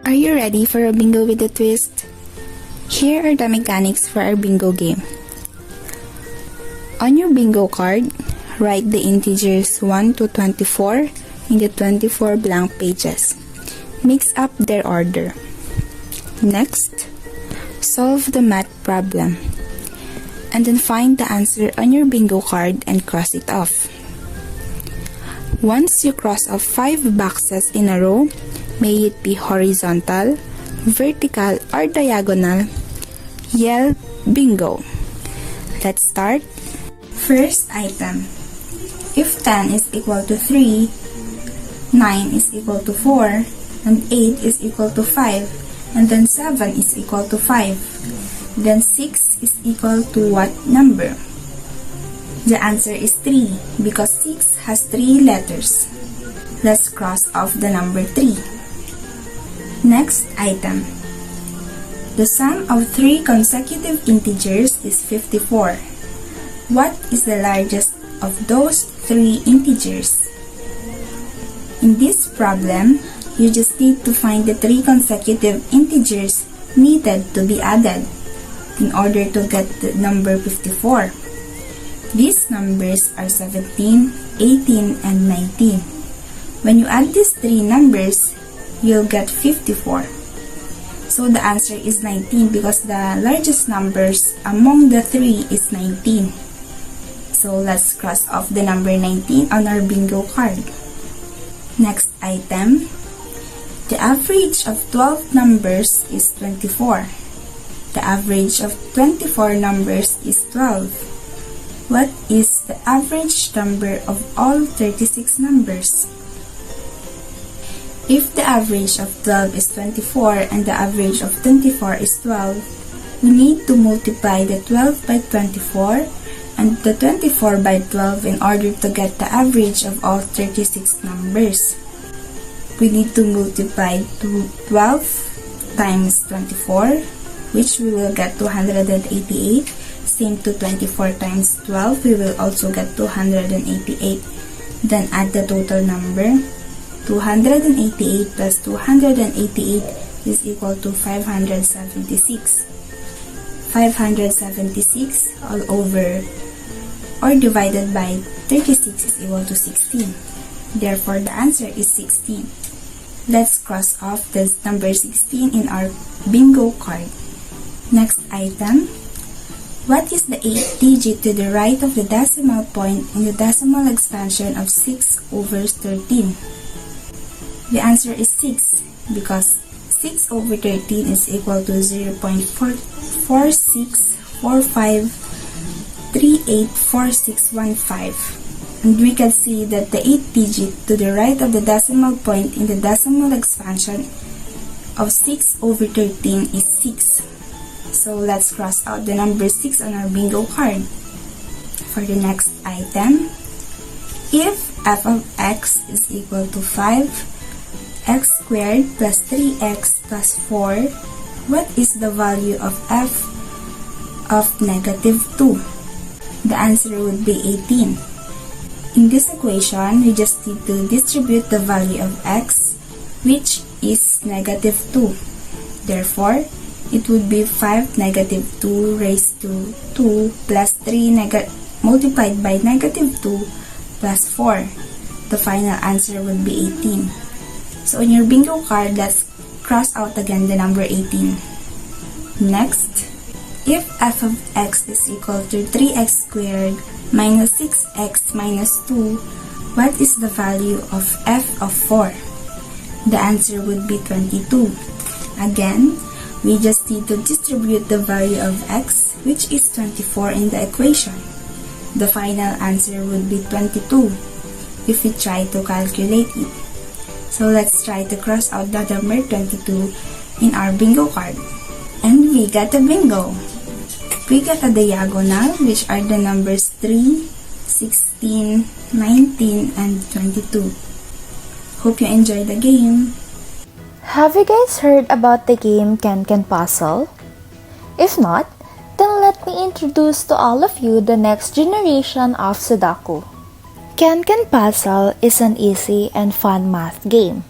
Are you ready for a bingo with a twist? Here are the mechanics for our bingo game. On your bingo card, write the integers 1 to 24 in the 24 blank pages. Mix up their order. Next, solve the math problem. And then find the answer on your bingo card and cross it off. Once you cross off 5 boxes in a row, may it be horizontal, vertical, or diagonal, yell bingo. Let's start. First item. If 10 is equal to 3, 9 is equal to 4, and 8 is equal to 5, and then 7 is equal to 5, then 6 is equal to what number? The answer is 3 because 6 has 3 letters. Let's cross off the number 3. Next item. The sum of 3 consecutive integers is 54. What is the largest of those 3 integers? In this problem, you just need to find the 3 consecutive integers needed to be added in order to get the number 54. These numbers are 17, 18, and 19. When you add these 3 numbers, you'll get 54. So the answer is 19 because the largest numbers among the 3 is 19. So let's cross off the number 19 on our bingo card. Next item. The average of 12 numbers is 24. The average of 24 numbers is 12. What is the average number of all 36 numbers? If the average of 12 is 24 and the average of 24 is 12, we need to multiply the 12 by 24 and the 24 by 12 in order to get the average of all 36 numbers. We need to multiply 12 times 24, which we will get 288. Same to 24 times 12, we will also get 288. Then add the total number. 288 plus 288 is equal to 576. 576 all over or divided by 36 is equal to 16. Therefore, the answer is 16. Let's cross off the number 16 in our bingo card. Next item. What is the 8th digit to the right of the decimal point in the decimal expansion of 6 over 13? The answer is 6 because 6 over 13 is equal to 0.4645384615. And we can see that the 8th digit to the right of the decimal point in the decimal expansion of 6 over 13 is 6. So let's cross out the number 6 on our bingo card. For the next item, if f of x is equal to 5x squared plus 3x plus 4, what is the value of f of negative 2? The answer would be 18. In this equation, we just need to distribute the value of x, which is negative 2. Therefore, it would be 5 negative 2 raised to 2 plus 3 multiplied by negative 2 plus 4. The final answer would be 18. So on your bingo card, let's cross out again the number 18. Next, if f of x is equal to 3x squared minus 6x minus 2, what is the value of f of 4? The answer would be 22. Again, we just need to distribute the value of x, which is 24 in the equation. The final answer would be 22 if we try to calculate it. So let's try to cross out the number 22 in our bingo card. And we got a bingo! We got a diagonal, which are the numbers 3, 16, 19, and 22. Hope you enjoy the game! Have you guys heard about the game Can Puzzle? If not, then let me introduce to all of you the next generation of Sudoku. Can Puzzle is an easy and fun math game.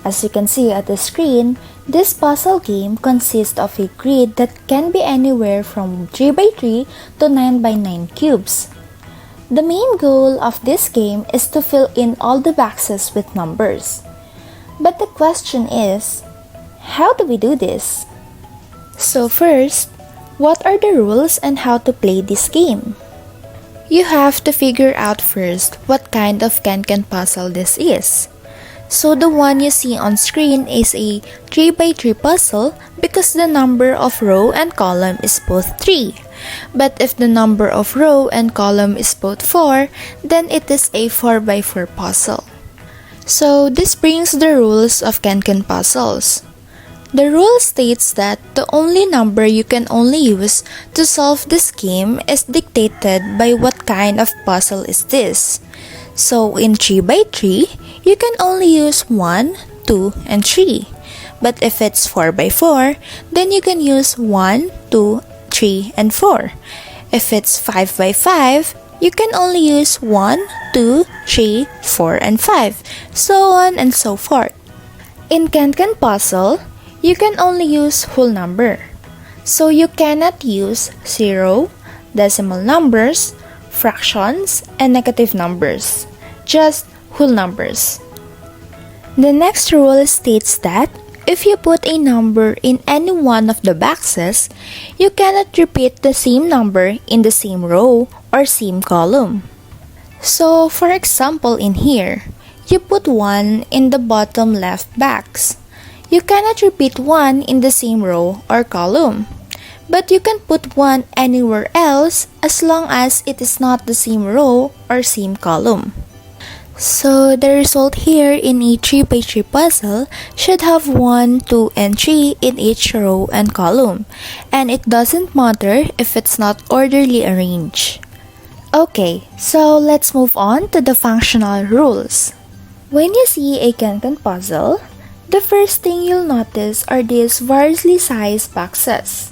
As you can see at the screen, This puzzle game consists of a grid that can be anywhere from 3 by 3 to 9 by 9 cubes. The main goal of this game is to fill in all the boxes with numbers. But the question is, how do we do this? So first, what are the rules and how to play this game? You have to figure out first what kind of can-can puzzle this is. So the one you see on screen is a 3 by 3 puzzle because the number of row and column is both 3. But if the number of row and column is both 4, then it is a 4 by 4 puzzle. So this brings the rules of can-can puzzles. The rule states that the only number you can only use to solve this game is dictated by what kind of puzzle is this. So in 3 by 3, you can only use 1, 2, and 3. But if it's 4 by 4, then you can use 1, 2, 3, and 4. If it's 5 by 5, you can only use 1, 2, 3, 4, and 5, so on and so forth. In can-can puzzle, you can only use whole number. So you cannot use 0, decimal numbers, fractions, and negative numbers. Just whole numbers. The next rule states that if you put a number in any one of the boxes, you cannot repeat the same number in the same row or same column. So for example in here, you put 1 in the bottom left box. You cannot repeat 1 in the same row or column. But you can put 1 anywhere else as long as it is not the same row or same column. So the result here in a 3 by 3 puzzle should have 1, 2, and 3 in each row and column, and it doesn't matter if it's not orderly arranged. Okay, so let's move on to the functional rules. When you see a can-can puzzle, the first thing you'll notice are these variously sized boxes.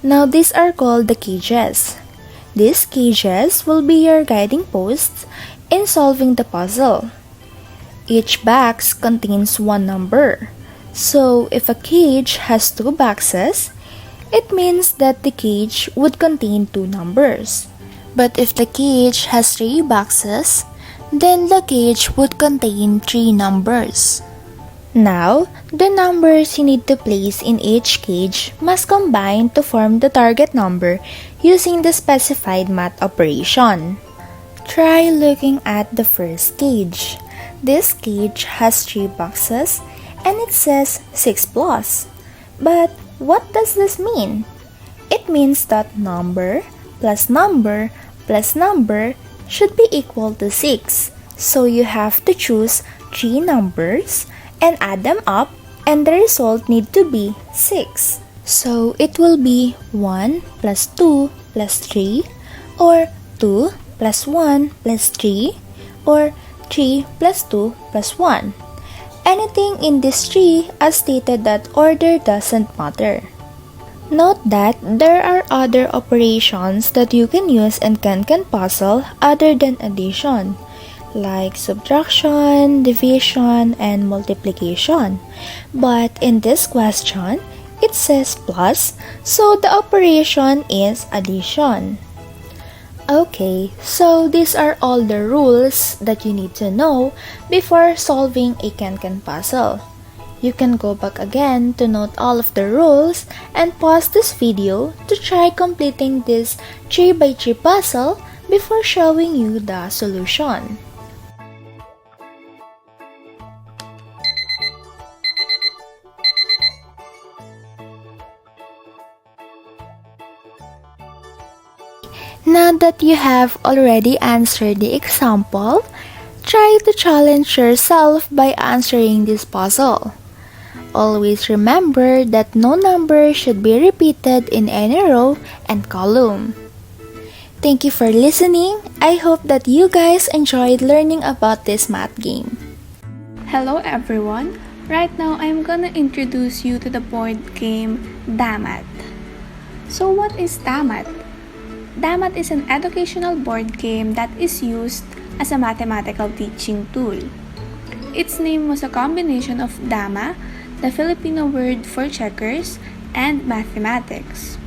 Now these are called the cages. These cages will be your guiding posts in solving the puzzle. Each box contains one number. So if a cage has 2 boxes, it means that the cage would contain 2 numbers. But if the cage has 3 boxes, then the cage would contain 3 numbers. Now, the numbers you need to place in each cage must combine to form the target number using the specified math operation. Try looking at the first cage. This cage has 3 boxes and it says 6 plus. But what does this mean? It means that number plus number plus number should be equal to 6. So you have to choose 3 numbers and add them up, and the result need to be 6. So it will be 1 plus 2 plus 3, or 2 plus 1 plus 3, or 3 plus 2 plus 1. Anything in this tree as stated that order doesn't matter. Note that there are other operations that you can use in can-can puzzle other than addition, like subtraction, division, and multiplication. But in this question, it says plus, so the operation is addition. Okay, so these are all the rules that you need to know before solving a can-can puzzle. You can go back again to note all of the rules and pause this video to try completing this 3 by 3 puzzle before showing you the solution. Now that you have already answered the example, try to challenge yourself by answering this puzzle. Always remember that no number should be repeated in any row and column. Thank you for listening. I hope that you guys enjoyed learning about this math game. Hello everyone. Right now I'm gonna introduce you to the board game Damat. So what is Damat? Damat is an educational board game that is used as a mathematical teaching tool. Its name was a combination of Dama, the Filipino word for checkers, and mathematics.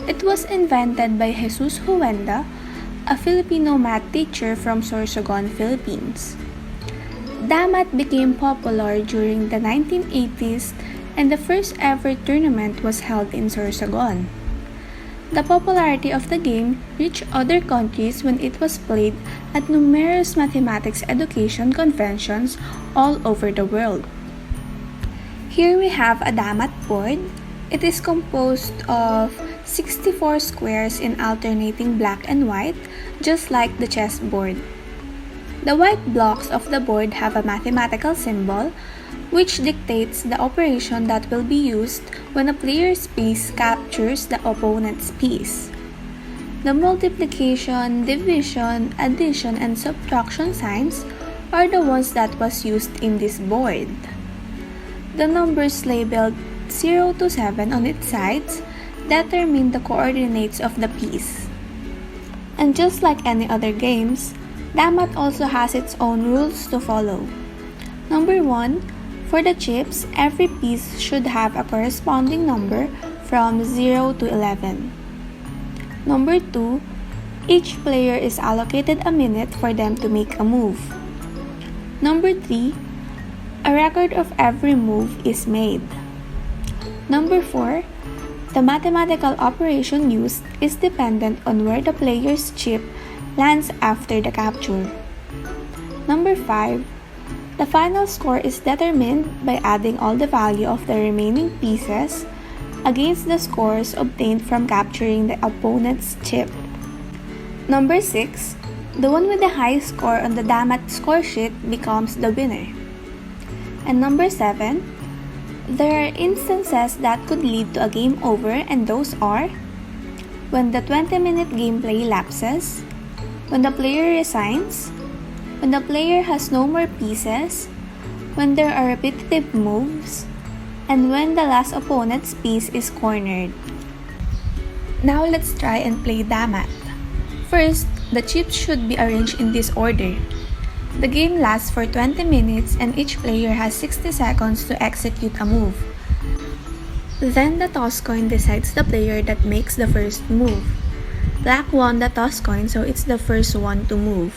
It was invented by Jesus Huenda, a Filipino math teacher from Sorsogon, Philippines. Damat became popular during the 1980s and the first ever tournament was held in Sorsogon. The popularity of the game reached other countries when it was played at numerous mathematics education conventions all over the world. Here we have a Damat board. It is composed of 64 squares in alternating black and white, just like the chessboard. The white blocks of the board have a mathematical symbol, which dictates the operation that will be used when a player's piece captures the opponent's piece. The multiplication, division, addition, and subtraction signs are the ones that was used in this board. The numbers labeled 0 to 7 on its sides determine the coordinates of the piece. And just like any other games, Damat also has its own rules to follow. Number 1, for the chips, every piece should have a corresponding number from 0 to 11. Number 2, each player is allocated a minute for them to make a move. Number 3, a record of every move is made. Number 4, the mathematical operation used is dependent on where the player's chip lands after the capture. Number 5, the final score is determined by adding all the value of the remaining pieces against the scores obtained from capturing the opponent's chip. Number 6, the one with the highest score on the Damat score sheet becomes the winner. And number 7, there are instances that could lead to a game over, and those are when the 20-minute gameplay lapses, when the player resigns, when the player has no more pieces, when there are repetitive moves, and when the last opponent's piece is cornered. Now let's try and play Damat. First, the chips should be arranged in this order. The game lasts for 20 minutes and each player has 60 seconds to execute a move. Then the toss coin decides the player that makes the first move. Black won the toss coin, so it's the first one to move.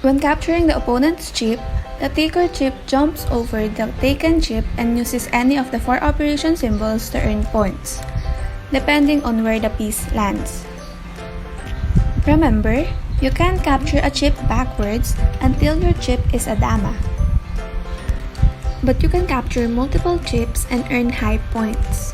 When capturing the opponent's chip, the taker chip jumps over the taken chip and uses any of the 4 operation symbols to earn points, depending on where the piece lands. Remember, you can't capture a chip backwards until your chip is a dama. But you can capture multiple chips and earn high points.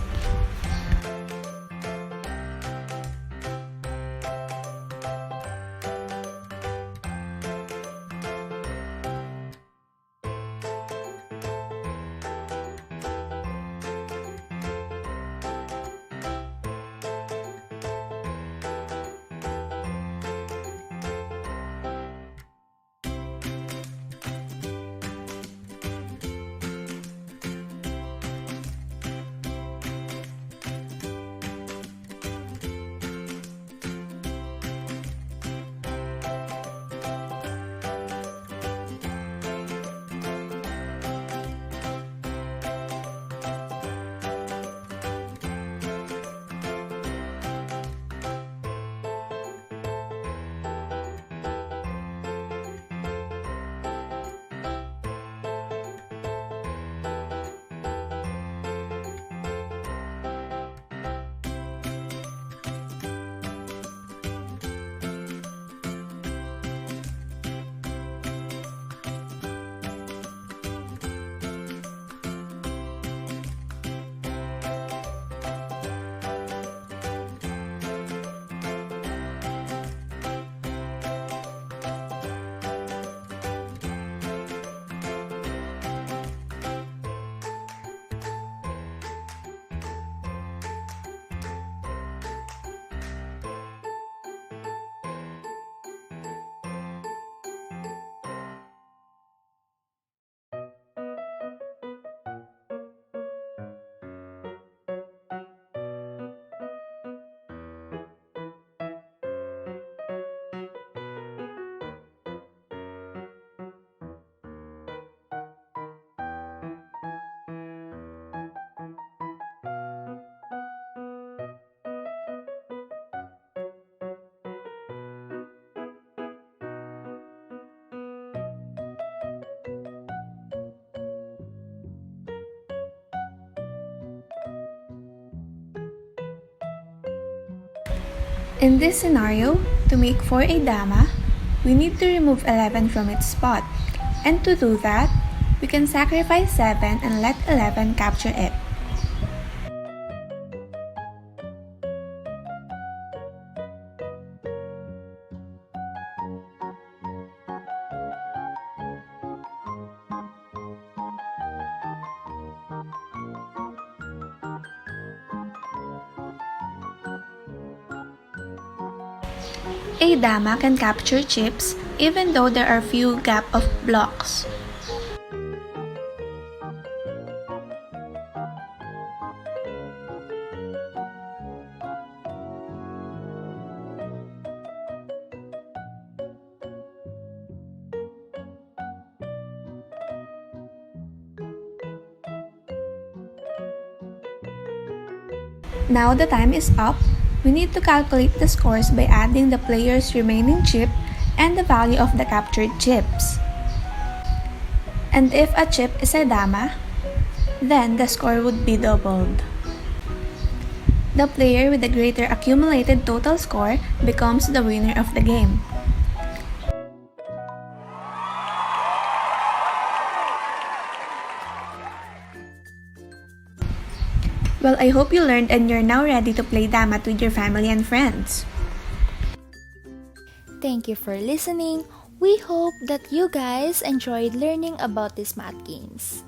In this scenario, to make 4 a dama, we need to remove 11 from its spot. And to do that, we can sacrifice 7 and let 11 capture it. A dama can capture chips even though there are few gap of blocks. Now the time is up. We need to calculate the scores by adding the player's remaining chip and the value of the captured chips. And if a chip is a dama, then the score would be doubled. The player with the greater accumulated total score becomes the winner of the game. Well, I hope you learned and you're now ready to play damat with your family and friends. Thank you for listening. We hope that you guys enjoyed learning about these math games.